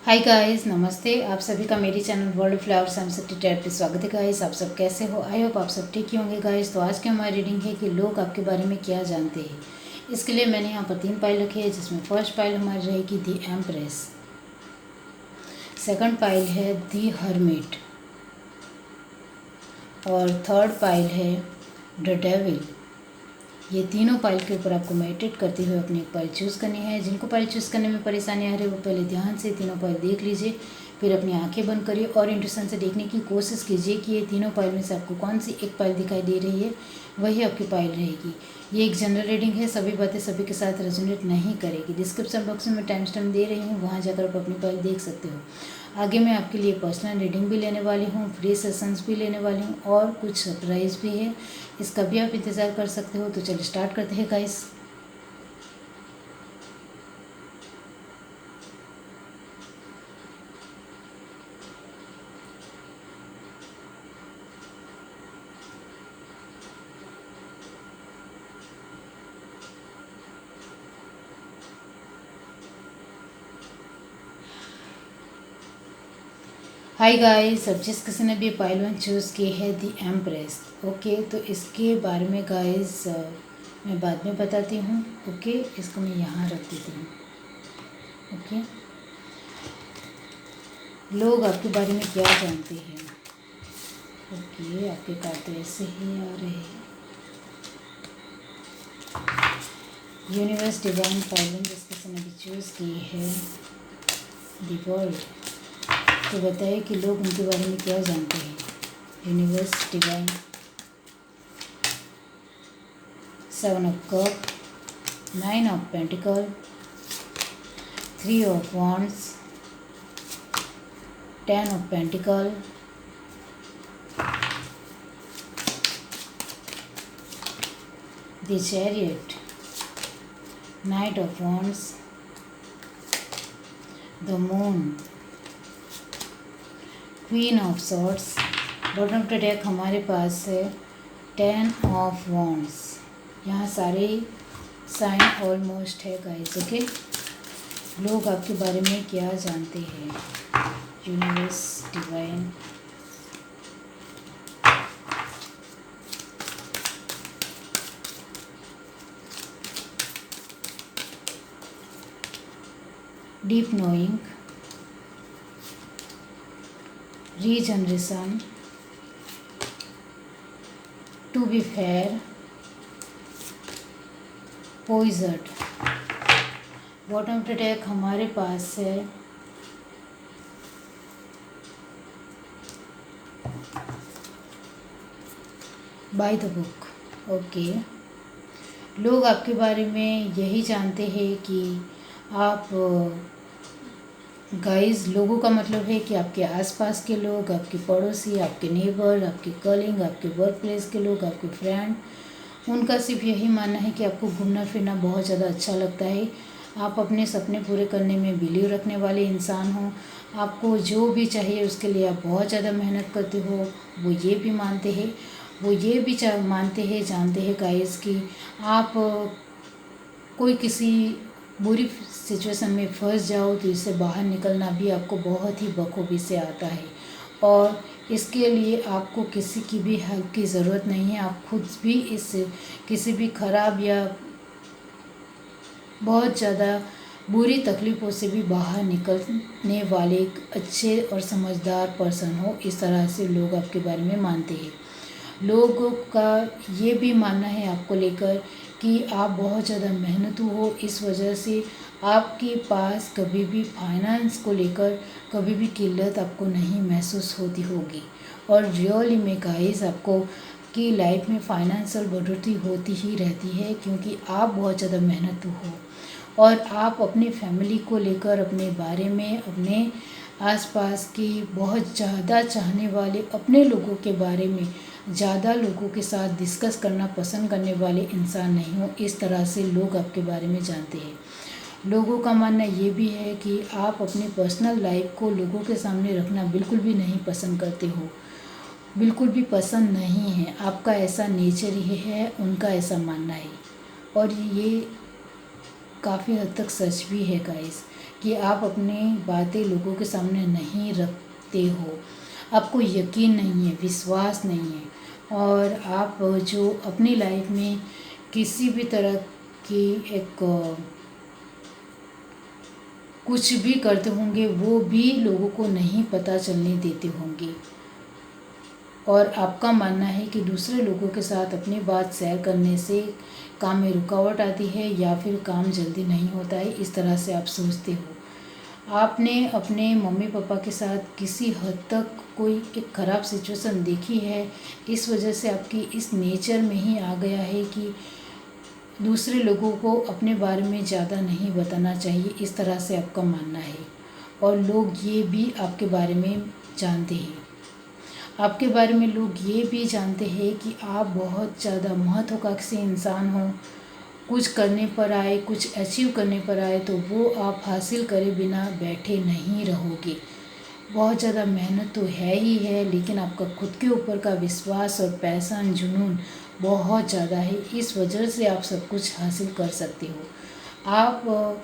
Hi guys, नमस्ते। आप सभी का मेरी channel world flowers and city tab पे स्वागत है गाइस। आप सब कैसे हो? आई होप आप सब ठीक ही होंगे गाइस। तो आज की हमारी रीडिंग है कि लोग आपके बारे में क्या जानते हैं। इसके लिए मैंने यहाँ पर 3 पाइल रखी है, जिसमें फर्स्ट पाइल हमारी रहेगी दी एम्प्रेस, सेकंड पाइल है दी हर्मिट और थर्ड पाइल है द डेविल। ये तीनों पाइल के ऊपर आपको मेडिटेट करते हुए अपनी एक पाइल चूज़ करनी है। जिनको पाइल चूज़ करने में परेशानी आ रही है वो पहले ध्यान से तीनों पाइल देख लीजिए, फिर अपनी आंखें बंद करिए और इंट्यूशन से देखने की कोशिश कीजिए कि ये तीनों पाइल में से आपको कौन सी एक पाइल दिखाई दे रही है, वही आपकी पाइल रहेगी। ये एक जनरल रीडिंग है, सभी बातें सभी के साथ रेजोनेट नहीं करेगी। डिस्क्रिप्शन बॉक्स में टाइम स्टैम्प दे रही हूँ, वहाँ जाकर आप अपनी पाइल देख सकते हो। आगे मैं आपके लिए पर्सनल रीडिंग भी लेने वाली हूँ, फ्री सेशंस भी लेने वाली हूँ और कुछ सरप्राइज़ भी है। इसका भी आप इंतज़ार कर सकते हो। तो चलिए स्टार्ट करते हैं गाइस। हाय गाइस, अब जिस किसी ने भी पाइल 1 चूज़ की है दी एम्प्रेस, ओके, तो इसके बारे में गाइस मैं बाद में बताती हूँ। ओके, इसको मैं यहाँ रख देती हूँ। ओके, लोग आपके बारे में क्या जानते हैं। ओके, आपके कार्ड तो ऐसे ही आ रहे हैं। यूनिवर्स डिवाइन पाइलिंग जिस किसी ने भी चूज़ की है दी वर्ल्ड, तो बताइए कि लोग उनके बारे में क्या जानते हैं। Universe divine, 7 of cup, 9 of pentacle, 3 of wands, 10 of pentacle, the chariot, knight of wands, the moon, queen of swords. Bottom of the deck हमारे पास है 10 ऑफ wands। यहाँ सारे साइन ऑलमोस्ट है गाइस। ओके, लोग आपके बारे में क्या जानते हैं। Universe divine, deep knowing, regeneration, to be fair, poised. Bottom of the deck हमारे पास है बाय द बुक। ओके, लोग आपके बारे में यही जानते हैं कि आप गाइस, लोगों का मतलब है कि आपके आसपास के लोग, आपके पड़ोसी, आपके नेबर, आपके कलीग, आपके वर्क प्लेस के लोग, आपके फ्रेंड, उनका सिर्फ यही मानना है कि आपको घूमना फिरना बहुत ज़्यादा अच्छा लगता है। आप अपने सपने पूरे करने में बिलीव रखने वाले इंसान हो। आपको जो भी चाहिए उसके लिए आप बहुत ज़्यादा मेहनत करते हो, वो ये भी मानते हैं। वो ये भी मानते हैं, जानते हैं गाइस कि आप कोई किसी बुरी सिचुएशन में फंस जाओ तो इससे बाहर निकलना भी आपको बहुत ही बखूबी से आता है और इसके लिए आपको किसी की भी हेल्प की ज़रूरत नहीं है। आप खुद भी इस किसी भी ख़राब या बहुत ज़्यादा बुरी तकलीफ़ों से भी बाहर निकलने वाले एक अच्छे और समझदार पर्सन हो। इस तरह से लोग आपके बारे में मानते हैं। लोगों का ये भी मानना है आपको लेकर कि आप बहुत ज़्यादा मेहनतू हो। इस वजह से आपके पास कभी भी फाइनेंस को लेकर कभी भी किल्लत आपको नहीं महसूस होती होगी और रियली में गाइस आपको की लाइफ में फाइनेंशियल बढ़ोतरी होती ही रहती है, क्योंकि आप बहुत ज़्यादा मेहनतू हो और आप अपनी फैमिली को लेकर, अपने बारे में, अपने आसपास की बहुत ज़्यादा चाहने वाले अपने लोगों के बारे में ज़्यादा लोगों के साथ डिस्कस करना पसंद करने वाले इंसान नहीं हो। इस तरह से लोग आपके बारे में जानते हैं। लोगों का मानना ये भी है कि आप अपनी पर्सनल लाइफ को लोगों के सामने रखना बिल्कुल भी नहीं पसंद करते हो, बिल्कुल भी पसंद नहीं है। आपका ऐसा नेचर ही है, उनका ऐसा मानना है और ये काफ़ी हद तक सच भी है गाइस, कि आप अपनी बातें लोगों के सामने नहीं रखते हो, आपको यकीन नहीं है, विश्वास नहीं है, और आप जो अपनी लाइफ में किसी भी तरह की एक कुछ भी करते होंगे वो भी लोगों को नहीं पता चलने देते होंगे। और आपका मानना है कि दूसरे लोगों के साथ अपनी बात शेयर करने से काम में रुकावट आती है या फिर काम जल्दी नहीं होता है, इस तरह से आप सोचते हो। आपने अपने मम्मी पापा के साथ किसी हद तक कोई एक ख़राब सिचुएशन देखी है, इस वजह से आपकी इस नेचर में ही आ गया है कि दूसरे लोगों को अपने बारे में ज़्यादा नहीं बताना चाहिए, इस तरह से आपका मानना है। और लोग ये भी आपके बारे में जानते हैं, आपके बारे में लोग ये भी जानते हैं कि आप बहुत ज़्यादा महत्वाकांक्षी इंसान हो। कुछ करने पर आए, कुछ अचीव करने पर आए तो वो आप हासिल करे बिना बैठे नहीं रहोगे। बहुत ज़्यादा मेहनत तो है ही है, लेकिन आपका खुद के ऊपर का विश्वास और पैशन, जुनून बहुत ज़्यादा है, इस वजह से आप सब कुछ हासिल कर सकते हो। आप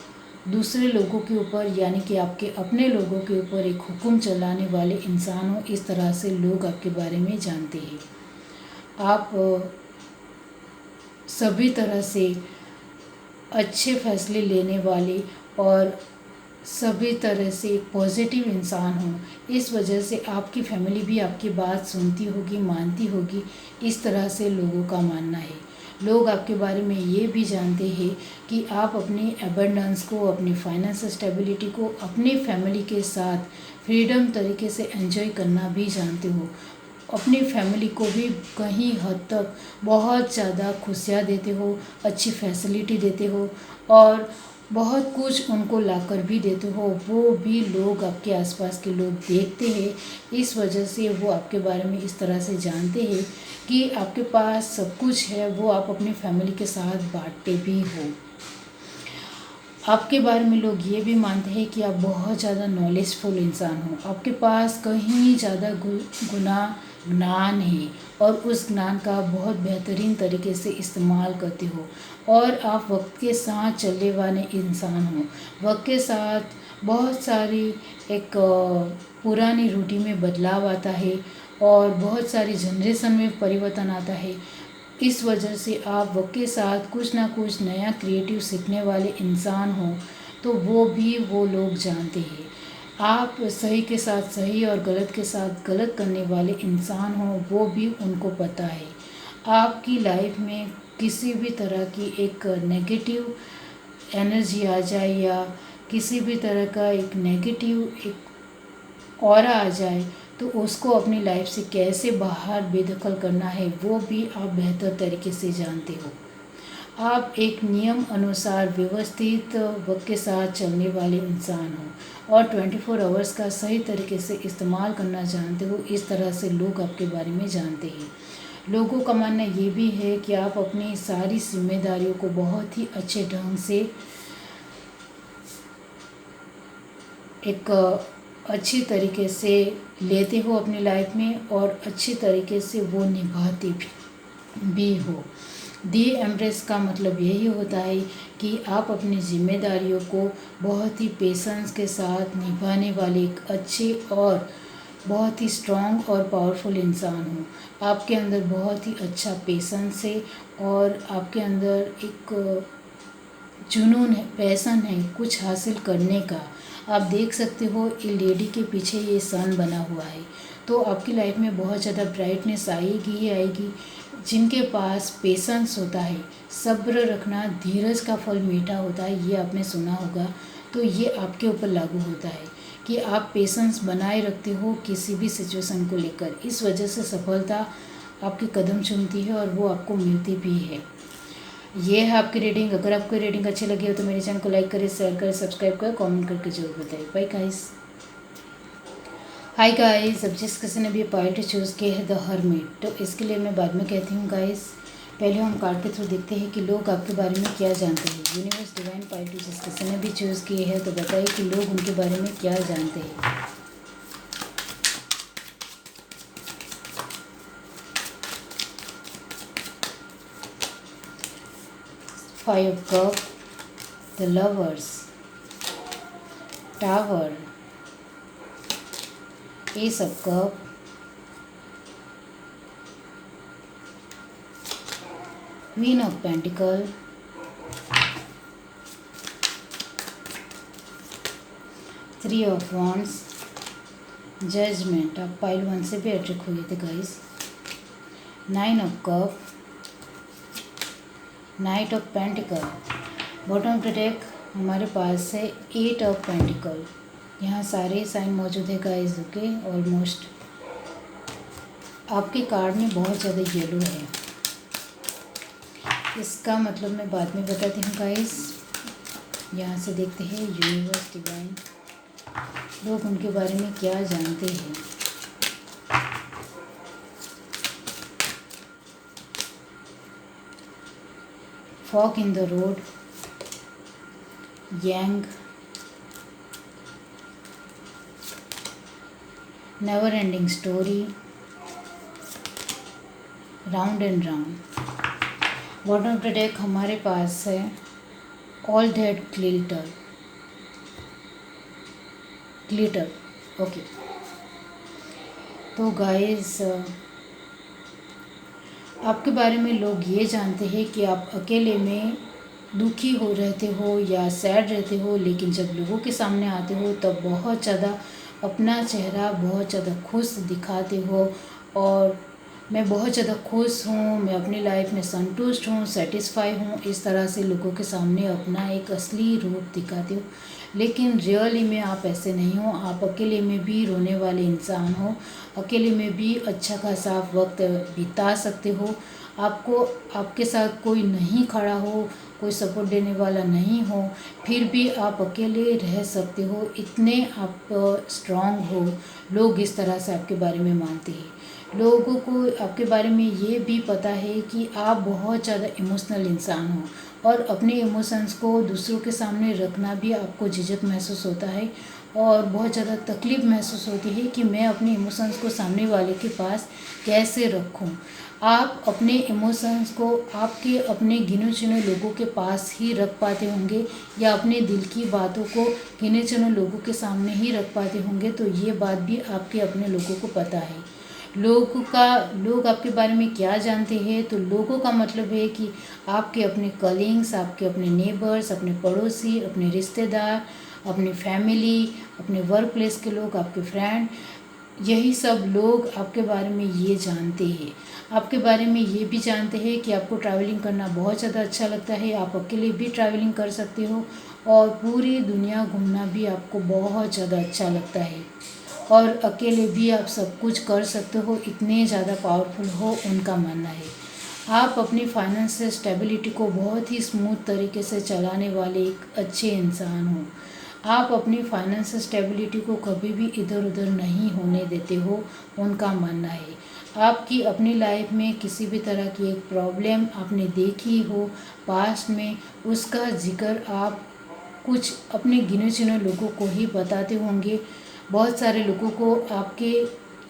दूसरे लोगों के ऊपर यानी कि आपके अपने लोगों के ऊपर एक हुक्म चलाने वाले इंसान हो, इस तरह से लोग आपके बारे में जानते हैं। आप सभी तरह से अच्छे फैसले लेने वाले और सभी तरह से पॉजिटिव इंसान हो, इस वजह से आपकी फैमिली भी आपकी बात सुनती होगी, मानती होगी, इस तरह से लोगों का मानना है। लोग आपके बारे में ये भी जानते हैं कि आप अपनी एबंडेंस को, अपनी फाइनेंस स्टेबिलिटी को अपनी फैमिली के साथ फ्रीडम तरीके से एंजॉय करना भी जानते हो। अपनी फैमिली को भी कहीं हद तक बहुत ज़्यादा खुशियाँ देते हो, अच्छी फैसिलिटी देते हो और बहुत कुछ उनको लाकर भी देते हो। वो भी लोग, आपके आसपास के लोग देखते हैं, इस वजह से वो आपके बारे में इस तरह से जानते हैं कि आपके पास सब कुछ है, वो आप अपनी फैमिली के साथ बांटते भी हो। आपके बारे में लोग ये भी मानते हैं कि आप बहुत ज़्यादा नॉलेजफुल इंसान हो, आपके पास कहीं ज़्यादा ज्ञान है और उस ज्ञान का बहुत बेहतरीन तरीके से इस्तेमाल करते हो और आप वक्त के साथ चलने वाले इंसान हो। वक्त के साथ बहुत सारी एक पुरानी रूटीन में बदलाव आता है और बहुत सारी जनरेशन में परिवर्तन आता है, इस वजह से आप वक्त के साथ कुछ ना कुछ नया क्रिएटिव सीखने वाले इंसान हो, तो वो भी वो लोग जानते हैं। आप सही के साथ सही और गलत के साथ गलत करने वाले इंसान हो, वो भी उनको पता है। आपकी लाइफ में किसी भी तरह की एक नेगेटिव एनर्जी आ जाए या किसी भी तरह का एक नेगेटिव एक ऑरा आ जाए, तो उसको अपनी लाइफ से कैसे बाहर बेदखल करना है वो भी आप बेहतर तरीके से जानते हो। आप एक नियम अनुसार व्यवस्थित वक्त के साथ चलने वाले इंसान हो और 24 आवर्स का सही तरीके से इस्तेमाल करना जानते हो, इस तरह से लोग आपके बारे में जानते हैं। लोगों का मानना ये भी है कि आप अपनी सारी जिम्मेदारियों को बहुत ही अच्छे ढंग से एक अच्छी तरीके से लेते हो अपनी लाइफ में और अच्छी तरीके से वो निभाते भी हो। दी एम्प्रेस का मतलब यही होता है कि आप अपनी जिम्मेदारियों को बहुत ही पेशेंस के साथ निभाने वाले एक अच्छे और बहुत ही स्ट्रॉन्ग और पावरफुल इंसान हो। आपके अंदर बहुत ही अच्छा पेशेंस है और आपके अंदर एक जुनून है, पैशन है कुछ हासिल करने का। आप देख सकते हो ये लेडी के पीछे ये सन बना हुआ है, तो आपकी लाइफ में बहुत ज़्यादा ब्राइटनेस आएगी ही आएगी। जिनके पास पेशेंस होता है, सब्र रखना, धीरज का फल मीठा होता है, ये आपने सुना होगा, तो ये आपके ऊपर लागू होता है कि आप पेशेंस बनाए रखते हो किसी भी सिचुएशन को लेकर। इस वजह से सफलता आपके कदम चूमती है और वो आपको मिलती भी है। ये है आपकी रेटिंग। अगर आपको रेटिंग अच्छी लगी हो तो मेरे चैनल को लाइक करें, शेयर करें, सब्सक्राइब करें, कमेंट करके जरूर बताइए। Bye guys. हाय गाइस, अब जिस किसी ने भी पॉइंट चूज़ किया है द हर्मिट, तो इसके लिए मैं बाद में कहती हूँ गाइस। पहले हम कार्ड के थ्रू देखते हैं कि लोग आपके बारे में क्या जानते हैं। यूनिवर्स डिवाइन पॉइंट जिस किसी ने भी चूज़ किए हैं तो बताइए कि लोग उनके बारे में क्या जानते हैं। Five cup, the lovers, tower, ace of cup, queen of pentacle, three of wands, judgement. आप पाइल 1 से भी अट्रैक्ट हुए थे guys. Nine of cup, knight of pentacle. Bottom of the deck हमारे पास है 8 ऑफ पेंटिकल। यहाँ सारे साइन मौजूद है गाइस। ओके, ऑलमोस्ट आपके कार्ड में बहुत ज़्यादा येलो है। इसका मतलब मैं बाद में बताती हूँ गाइस। यहाँ से देखते हैं यूनिवर्स, डिवाइन, लोग उनके बारे में क्या जानते हैं। Fog in the road, Yang, never ending story, round and round. Bottom of the deck हमारे पास है all that glitter, glitter. Okay, तो गाइस आपके बारे में लोग ये जानते हैं कि आप अकेले में दुखी हो रहते हो या सैड रहते हो, लेकिन जब लोगों के सामने आते हो तब बहुत ज़्यादा अपना चेहरा बहुत ज़्यादा खुश दिखाते हो। और मैं बहुत ज़्यादा खुश हूँ, मैं अपनी लाइफ में संतुष्ट हूँ, सेटिस्फाई हूँ, इस तरह से लोगों के सामने अपना एक असली रूप दिखाते हो। लेकिन रियली में आप ऐसे नहीं हो। आप अकेले में भी रोने वाले इंसान हो, अकेले में भी अच्छा खासा आप वक्त बिता सकते हो। आपको आपके साथ कोई नहीं खड़ा हो, कोई सपोर्ट देने वाला नहीं हो, फिर भी आप अकेले रह सकते हो, इतने आप स्ट्रांग हो। लोग इस तरह से आपके बारे में मानते हैं। लोगों को आपके बारे में ये भी पता है कि आप बहुत ज़्यादा इमोशनल इंसान हो, और अपने इमोशंस को दूसरों के सामने रखना भी आपको झिझक महसूस होता है और बहुत ज़्यादा तकलीफ़ महसूस होती है कि मैं अपने इमोशंस को सामने वाले के पास कैसे रखूं। आप अपने इमोशंस को आपके अपने गिने चुने लोगों के पास ही रख पाते होंगे, या अपने दिल की बातों को गिने चुने लोगों के सामने ही रख पाते होंगे, तो ये बात भी आपके अपने लोगों को पता है। लोग आपके बारे में क्या जानते हैं, तो लोगों का मतलब है कि आपके अपने कलीग्स, आपके अपने नेबर्स, अपने पड़ोसी, अपने रिश्तेदार, अपनी फैमिली, अपने वर्क प्लेस के लोग, आपके फ्रेंड, यही सब लोग आपके बारे में ये जानते हैं। आपके बारे में ये भी जानते हैं कि आपको ट्रैवलिंग करना बहुत ज़्यादा अच्छा लगता है, आप अकेले भी ट्रैवलिंग कर सकते हो, और पूरी दुनिया घूमना भी आपको बहुत ज़्यादा अच्छा लगता है, और अकेले भी आप सब कुछ कर सकते हो, इतने ज़्यादा पावरफुल हो उनका मानना है। आप अपनी फाइनेंशियल स्टेबिलिटी को बहुत ही स्मूथ तरीके से चलाने वाले एक अच्छे इंसान हो। आप अपनी फाइनेंशियल स्टेबिलिटी को कभी भी इधर उधर नहीं होने देते हो, उनका मानना है। आपकी अपनी लाइफ में किसी भी तरह की एक प्रॉब्लम आपने देखी हो पास्ट में, उसका जिक्र आप कुछ अपने गिने चुने लोगों को ही बताते होंगे। बहुत सारे लोगों को आपके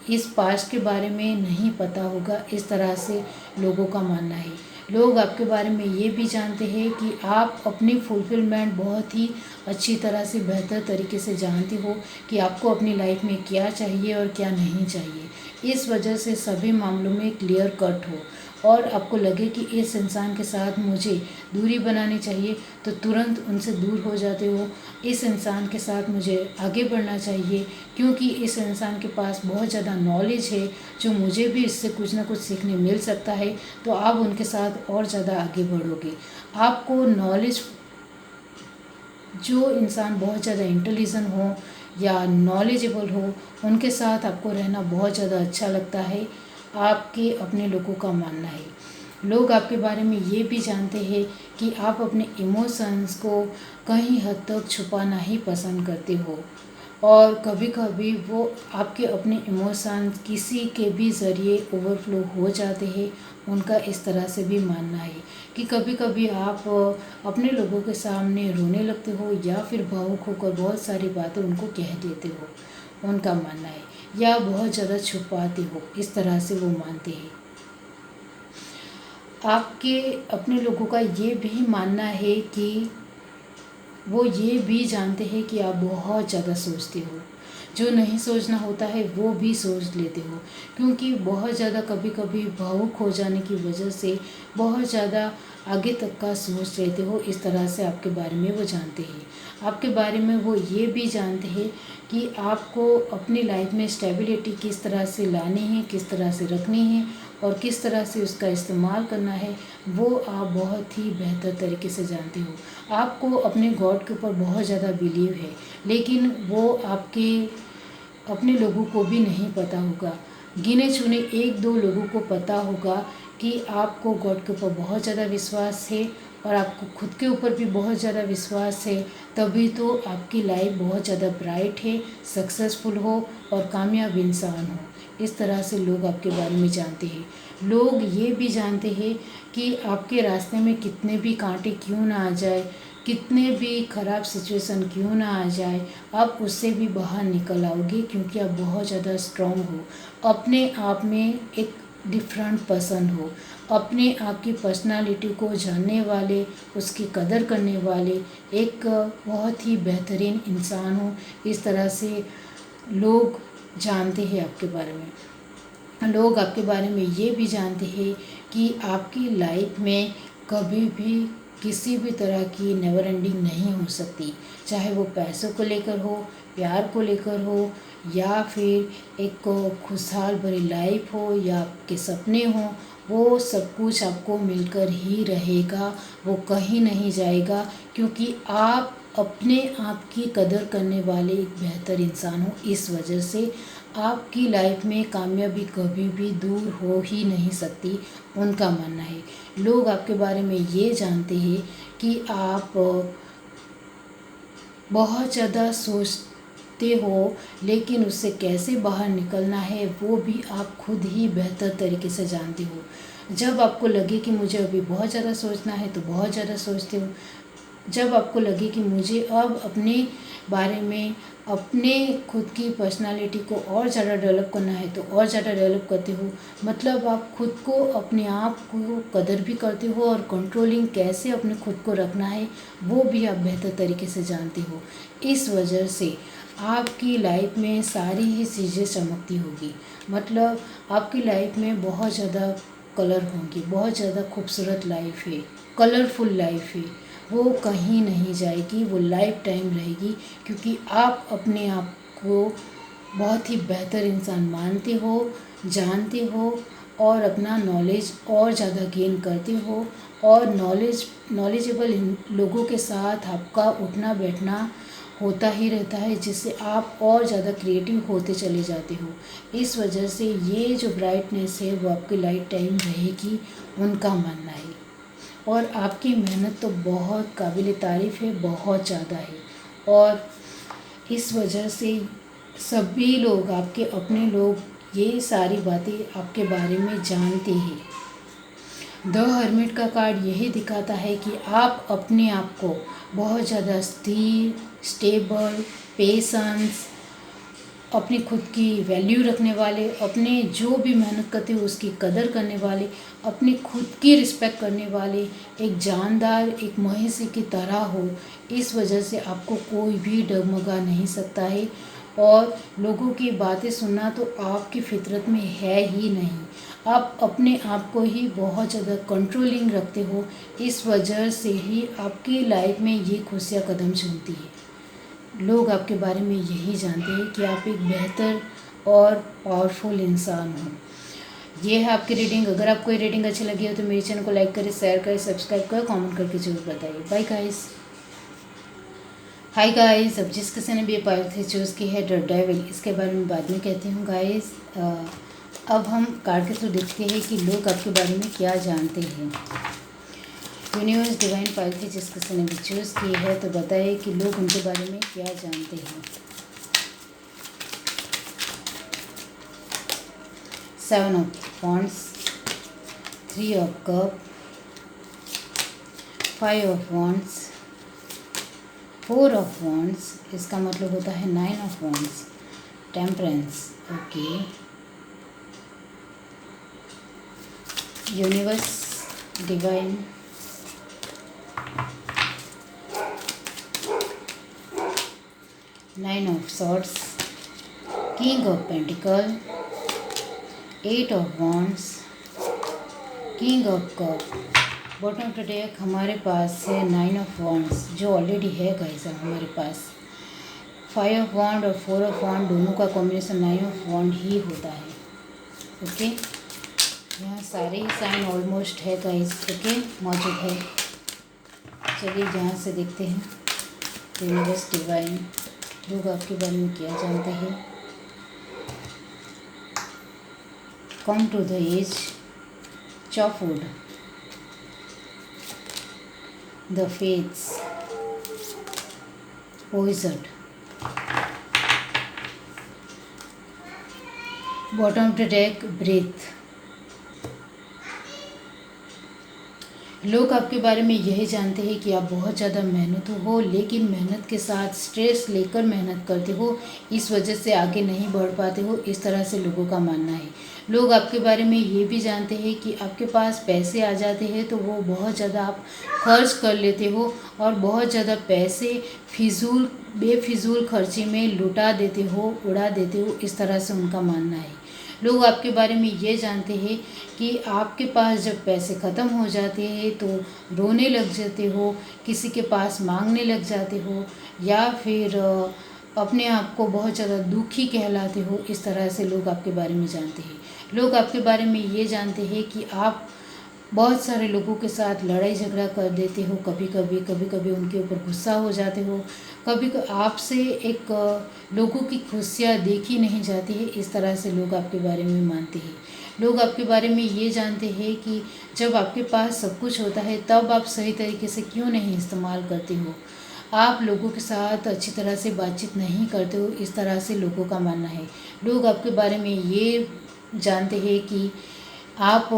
इस पास्ट के बारे में नहीं पता होगा, इस तरह से लोगों का मानना है। लोग आपके बारे में ये भी जानते हैं कि आप अपनी फुलफिलमेंट बहुत ही अच्छी तरह से बेहतर तरीके से जानते हो कि आपको अपनी लाइफ में क्या चाहिए और क्या नहीं चाहिए। इस वजह से सभी मामलों में क्लियर कट हो, और आपको लगे कि इस इंसान के साथ मुझे दूरी बनानी चाहिए तो तुरंत उनसे दूर हो जाते हो। इस इंसान के साथ मुझे आगे बढ़ना चाहिए क्योंकि इस इंसान के पास बहुत ज़्यादा नॉलेज है, जो मुझे भी इससे कुछ ना कुछ सीखने मिल सकता है, तो आप उनके साथ और ज़्यादा आगे बढ़ोगे। आपको नॉलेज, जो इंसान बहुत ज़्यादा इंटेलिजेंट हो या नॉलेजेबल हो, उनके साथ आपको रहना बहुत ज़्यादा अच्छा लगता है, आपके अपने लोगों का मानना है। लोग आपके बारे में ये भी जानते हैं कि आप अपने इमोशंस को कहीं हद तक छुपाना ही पसंद करते हो, और कभी कभी वो आपके अपने इमोशंस किसी के भी ज़रिए ओवरफ्लो हो जाते हैं। उनका इस तरह से भी मानना है कि कभी कभी आप अपने लोगों के सामने रोने लगते हो, या फिर भावुक होकर बहुत सारी बातें उनको कह देते हो, उनका मानना है, या बहुत ज़्यादा छुपाते हो, इस तरह से वो मानते हैं। आपके अपने लोगों का ये भी मानना है कि वो ये भी जानते हैं कि आप बहुत ज़्यादा सोचते हो। जो नहीं सोचना होता है वो भी सोच लेते हो, क्योंकि बहुत ज़्यादा कभी कभी भावुक हो जाने की वजह से बहुत ज़्यादा आगे तक का सोच लेते हो। इस तरह से आपके बारे में वो जानते हैं। आपके बारे में वो ये भी जानते हैं कि आपको अपनी लाइफ में स्टेबिलिटी किस तरह से लानी है, किस तरह से रखनी है और किस तरह से उसका इस्तेमाल करना है, वो आप बहुत ही बेहतर तरीके से जानते हो। आपको अपने गॉड के ऊपर बहुत ज़्यादा बिलीव है, लेकिन वो आपके अपने लोगों को भी नहीं पता होगा। गिने चुने एक दो लोगों को पता होगा कि आपको गॉड के ऊपर बहुत ज़्यादा विश्वास है और आपको खुद के ऊपर भी बहुत ज़्यादा विश्वास है, तभी तो आपकी लाइफ बहुत ज़्यादा ब्राइट है, सक्सेसफुल हो और कामयाब इंसान हो। इस तरह से लोग आपके बारे में जानते हैं। लोग ये भी जानते हैं कि आपके रास्ते में कितने भी कांटे क्यों ना आ जाए, कितने भी ख़राब सिचुएशन क्यों ना आ जाए, आप उससे भी बाहर निकल आओगे, क्योंकि आप बहुत ज़्यादा स्ट्रॉन्ग हो, अपने आप में एक डिफरेंट पर्सन हो, अपने आप की पर्सनालिटी को जानने वाले, उसकी कदर करने वाले एक बहुत ही बेहतरीन इंसान हो। इस तरह से लोग जानते हैं आपके बारे में। लोग आपके बारे में ये भी जानते हैं कि आपकी लाइफ में कभी भी किसी भी तरह की नेवर एंडिंग नहीं हो सकती, चाहे वो पैसों को लेकर हो, प्यार को लेकर हो, या फिर एक खुशहाल भरी लाइफ हो, या आपके सपने हों, वो सब कुछ आपको मिलकर ही रहेगा, वो कहीं नहीं जाएगा, क्योंकि आप अपने आप की कदर करने वाले एक बेहतर इंसान हो। इस वजह से आपकी लाइफ में कामयाबी कभी भी दूर हो ही नहीं सकती, उनका मानना है। लोग आपके बारे में ये जानते हैं कि आप बहुत ज़्यादा सोचते हो, लेकिन उससे कैसे बाहर निकलना है वो भी आप खुद ही बेहतर तरीके से जानते हो। जब आपको लगे कि मुझे अभी बहुत ज़्यादा सोचना है तो बहुत ज़्यादा सोचते हो, जब आपको लगे कि मुझे अब अपने बारे में, अपने खुद की पर्सनालिटी को और ज़्यादा डेवलप करना है तो और ज़्यादा डेवलप करते हो। मतलब आप खुद को, अपने आप को कदर भी करते हो और कंट्रोलिंग कैसे अपने खुद को रखना है वो भी आप बेहतर तरीके से जानते हो। इस वजह से आपकी लाइफ में सारी ही चीज़ें चमकती होगी। मतलब आपकी लाइफ में बहुत ज़्यादा कलर होंगे, बहुत ज़्यादा खूबसूरत लाइफ है, कलरफुल लाइफ है, वो कहीं नहीं जाएगी, वो लाइफ टाइम रहेगी, क्योंकि आप अपने आप को बहुत ही बेहतर इंसान मानते हो, जानते हो और अपना नॉलेज और ज़्यादा गेन करते हो, और नॉलेजेबल लोगों के साथ आपका उठना बैठना होता ही रहता है, जिससे आप और ज़्यादा क्रिएटिव होते चले जाते हो। इस वजह से ये जो ब्राइटनेस है वो आपकी लाइफ टाइम रहेगी, उनका मानना है। और आपकी मेहनत तो बहुत काबिल तारीफ़ है, बहुत ज़्यादा है, और इस वजह से सभी लोग, आपके अपने लोग, ये सारी बातें आपके बारे में जानते हैं। द हर्मिट का कार्ड यही दिखाता है कि आप अपने आप को बहुत ज़्यादा स्थिर, स्टेबल, पेशेंस, अपनी खुद की वैल्यू रखने वाले, अपने जो भी मेहनत करते हो उसकी कदर करने वाले, अपनी खुद की रिस्पेक्ट करने वाले, एक जानदार, एक महिषी की तरह हो। इस वजह से आपको कोई भी डगमगा नहीं सकता है, और लोगों की बातें सुनना तो आपकी फितरत में है ही नहीं। आप अपने आप को ही बहुत ज़्यादा कंट्रोलिंग रखते हो, इस वजह से ही आपकी लाइफ में ये खुशियाँ कदम चूमती है। लोग आपके बारे में यही जानते हैं कि आप एक बेहतर और पावरफुल इंसान हो। ये है आपकी रीडिंग। अगर आपको ये रीडिंग अच्छी लगी हो तो मेरे चैनल को लाइक करें, शेयर करें, सब्सक्राइब करें, कमेंट करके जरूर बताइए। Bye guys. Hi guys. अब जिस किसी ने भी ये पाइल चूज़ की है द डेविल, इसके बारे में बाद में कहती हूँ गाइस। अब हम कार्ड के थ्रू देखते हैं कि लोग आपके बारे में क्या जानते हैं। यूनिवर्स डिवाइन पाइल थी जिस किसी ने भी चूज़ की है तो बताइए कि लोग उनके बारे में क्या जानते हैं। 7 of wands, 3 of cup, 5 of wands, 4 of wands, इसका मतलब होता है 9 of wands, temperance. Okay, universe divine nine of swords, king of pentacle, eight of wands, king of cup. Bottom of the deck हमारे पास है नाइन ऑफ वॉन्ड्स जो already है guys हमारे पास। फाइव ऑफ वॉन्ड और फोर ऑफ वॉन्ड दोनों का कॉम्बिनेशन नाइन ऑफ वॉन्ड ही होता है। ओके, यहाँ सारे ही साइन ऑलमोस्ट है गाइस, ओके मौजूद है। चलिए यहाँ से देखते हैं यूनिवर्स डिवाइन लोग आपके बारे में क्या जानते हैं। Come to the edge, chop wood, the fates, poison, bottom of the deck breath. लोग आपके बारे में यही जानते हैं कि आप बहुत ज़्यादा मेहनत हो, लेकिन मेहनत के साथ स्ट्रेस लेकर मेहनत करते हो, इस वजह से आगे नहीं बढ़ पाते हो, इस तरह से लोगों का मानना है। लोग आपके बारे में ये भी जानते हैं कि आपके पास पैसे आ जाते हैं तो वो बहुत ज़्यादा आप खर्च कर लेते हो और बहुत ज़्यादा पैसे बेफिजूल खर्ची में लुटा देते हो, उड़ा देते हो, इस तरह से उनका मानना है। लोग आपके बारे में ये जानते हैं कि आपके पास जब पैसे ख़त्म हो जाते हैं तो रोने लग जाते हो, किसी के पास मांगने लग जाते हो, या फिर अपने आप को बहुत ज़्यादा दुखी कहलाते हो, इस तरह से लोग आपके बारे में जानते हैं। लोग आपके बारे में ये जानते हैं कि आप बहुत सारे लोगों के साथ लड़ाई झगड़ा कर देते हो, कभी कभी उनके ऊपर गुस्सा हो जाते हो, कभी आपसे एक लोगों की खुशियाँ देखी नहीं जाती है, इस तरह से लोग आपके बारे में मानते हैं। लोग आपके बारे में ये जानते हैं कि जब आपके पास सब कुछ होता है तब आप सही तरीके से क्यों नहीं इस्तेमाल करते हो, आप लोगों के साथ अच्छी तरह से बातचीत नहीं करते हो, इस तरह से लोगों का मानना है। लोग आपके बारे में ये जानते हैं कि आप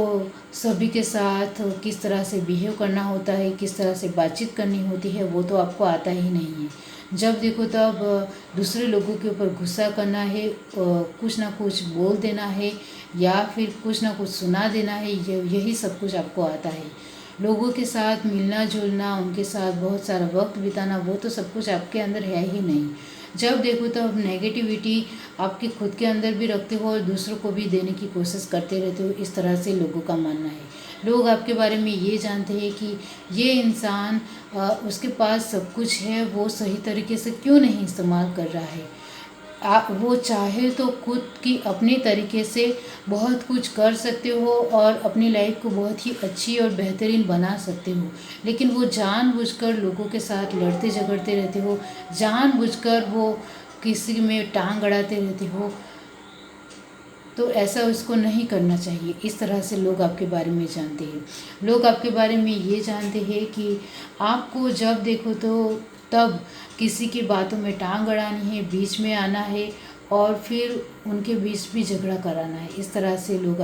सभी के साथ किस तरह से बिहेव करना होता है, किस तरह से बातचीत करनी होती है, वो तो आपको आता ही नहीं है। जब देखो तब दूसरे लोगों के ऊपर गुस्सा करना है, कुछ ना कुछ बोल देना है, या फिर कुछ ना कुछ सुना देना है, यही सब कुछ आपको आता है। लोगों के साथ मिलना जुलना, उनके साथ बहुत सारा वक्त बिताना, वो तो सब कुछ आपके अंदर है ही नहीं। जब देखो तब नेगेटिविटी आपके खुद के अंदर भी रखते हो और दूसरों को भी देने की कोशिश करते रहते हो, इस तरह से लोगों का मानना है। लोग आपके बारे में ये जानते हैं कि ये इंसान उसके पास सब कुछ है, वो सही तरीके से क्यों नहीं इस्तेमाल कर रहा है। वो चाहे तो खुद की अपने तरीके से बहुत कुछ कर सकते हो और अपनी लाइफ को बहुत ही अच्छी और बेहतरीन बना सकते हो, लेकिन वो जानबूझकर लोगों के साथ लड़ते झगड़ते रहते हो, जानबूझकर वो किसी में टांग अड़ाते रहते हो, तो ऐसा उसको नहीं करना चाहिए। इस तरह से लोग आपके बारे में जानते हैं। लोग आपके बारे में ये जानते हैं कि आपको जब देखो तो तब किसी की बातों में टांग अड़ानी है, बीच में आना है और फिर उनके बीच भी झगड़ा कराना है। इस तरह से लोग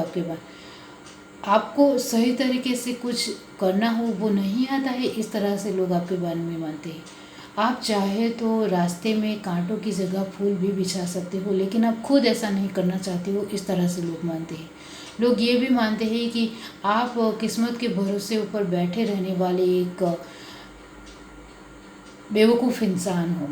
आपको सही तरीके से कुछ करना हो वो नहीं आता है, इस तरह से लोग आपके बारे में मानते हैं। आप चाहे तो रास्ते में कांटों की जगह फूल भी बिछा सकते हो, लेकिन आप खुद ऐसा नहीं करना चाहते हो, इस तरह से लोग मानते हैं। लोग ये भी मानते हैं कि आप किस्मत के भरोसे ऊपर बैठे रहने वाले एक बेवकूफ़ इंसान हो।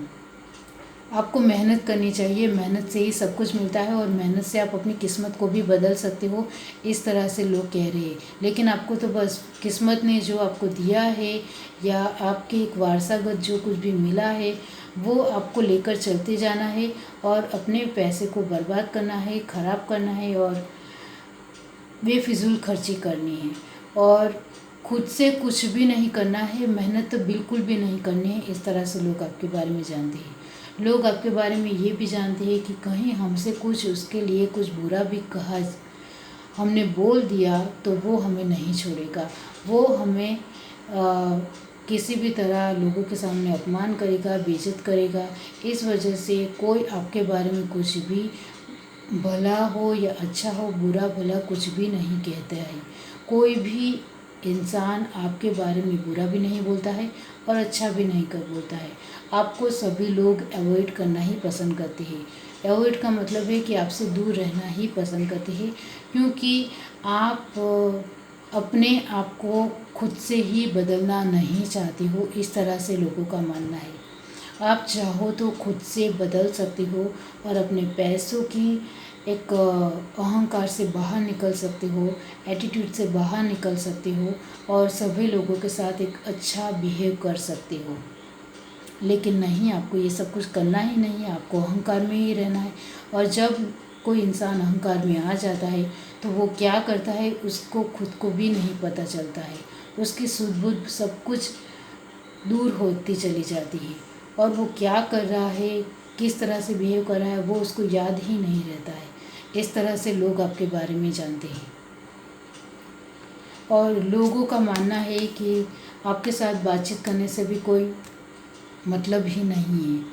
आपको मेहनत करनी चाहिए, मेहनत से ही सब कुछ मिलता है और मेहनत से आप अपनी किस्मत को भी बदल सकते हो, इस तरह से लोग कह रहे हैं। लेकिन आपको तो बस किस्मत ने जो आपको दिया है या आपके एक वारसागत जो कुछ भी मिला है वो आपको लेकर चलते जाना है और अपने पैसे को बर्बाद करना है, ख़राब करना है और बेफिजूल खर्ची करनी है और खुद से कुछ भी नहीं करना है, मेहनत तो बिल्कुल भी नहीं करनी है। इस तरह से लोग आपके बारे में जानते हैं। लोग आपके बारे में ये भी जानते हैं कि कहीं हमसे कुछ उसके लिए कुछ बुरा भी कहा, हमने बोल दिया तो वो हमें नहीं छोड़ेगा, वो हमें किसी भी तरह लोगों के सामने अपमान करेगा, बेइज्जत करेगा। इस वजह से कोई आपके बारे में कुछ भी भला हो या अच्छा हो, बुरा भला कुछ भी नहीं कहता है। कोई भी इंसान आपके बारे में बुरा भी नहीं बोलता है और अच्छा भी नहीं कर बोलता है। आपको सभी लोग अवॉइड करना ही पसंद करते हैं। अवॉइड का मतलब है कि आपसे दूर रहना ही पसंद करते हैं, क्योंकि आप अपने आप को खुद से ही बदलना नहीं चाहते हो, इस तरह से लोगों का मानना है। आप चाहो तो खुद से बदल सकते हो और अपने पैसों की एक अहंकार से बाहर निकल सकते हो, एटीट्यूड से बाहर निकल सकते हो और सभी लोगों के साथ एक अच्छा बिहेव कर सकते हो। लेकिन नहीं, आपको ये सब कुछ करना ही नहीं है, आपको अहंकार में ही रहना है। और जब कोई इंसान अहंकार में आ जाता है तो वो क्या करता है उसको खुद को भी नहीं पता चलता है। उसकी सुध बुध सब कुछ दूर होती चली जाती है और वो क्या कर रहा है, किस तरह से बिहेव कर रहा है, वो उसको याद ही नहीं रहता है। इस तरह से लोग आपके बारे में जानते हैं और लोगों का मानना है कि आपके साथ बातचीत करने से भी कोई मतलब ही नहीं है,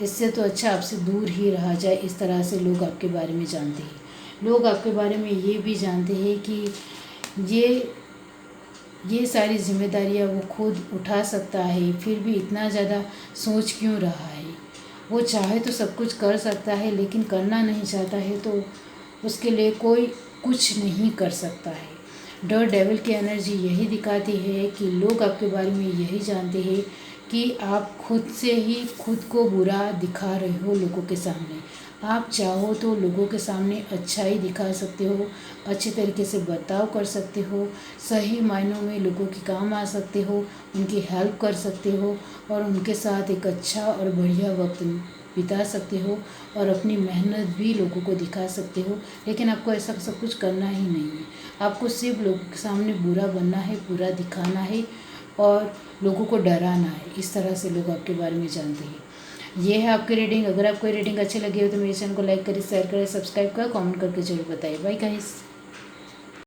इससे तो अच्छा आपसे दूर ही रहा जाए। इस तरह से लोग आपके बारे में जानते हैं। लोग आपके बारे में ये भी जानते हैं कि ये सारी जिम्मेदारियाँ वो खुद उठा सकता है, फिर भी इतना ज़्यादा सोच क्यों रहा है। वो चाहे तो सब कुछ कर सकता है, लेकिन करना नहीं चाहता है तो उसके लिए कोई कुछ नहीं कर सकता है। डर डेविल की एनर्जी यही दिखाती है कि लोग आपके बारे में यही जानते हैं कि आप खुद से ही खुद को बुरा दिखा रहे हो लोगों के सामने। आप चाहो तो लोगों के सामने अच्छाई दिखा सकते हो, अच्छे तरीके से बर्ताव कर सकते हो, सही मायनों में लोगों के काम आ सकते हो, उनकी हेल्प कर सकते हो और उनके साथ एक अच्छा और बढ़िया वक्त बिता सकते हो और अपनी मेहनत भी लोगों को दिखा सकते हो। लेकिन आपको ऐसा सब कुछ करना ही नहीं है। आपको सिर्फ लोगों के सामने बुरा बनना है, बुरा दिखाना है और लोगों को डराना है। इस तरह से लोग आपके बारे में जानते हैं। ये है आपकी रीडिंग। अगर आपको रीडिंग अच्छी लगी हो तो मेरे चैनल को लाइक करें, शेयर करें, सब्सक्राइब करें, कमेंट करके जरूर बताइए। Bye guys.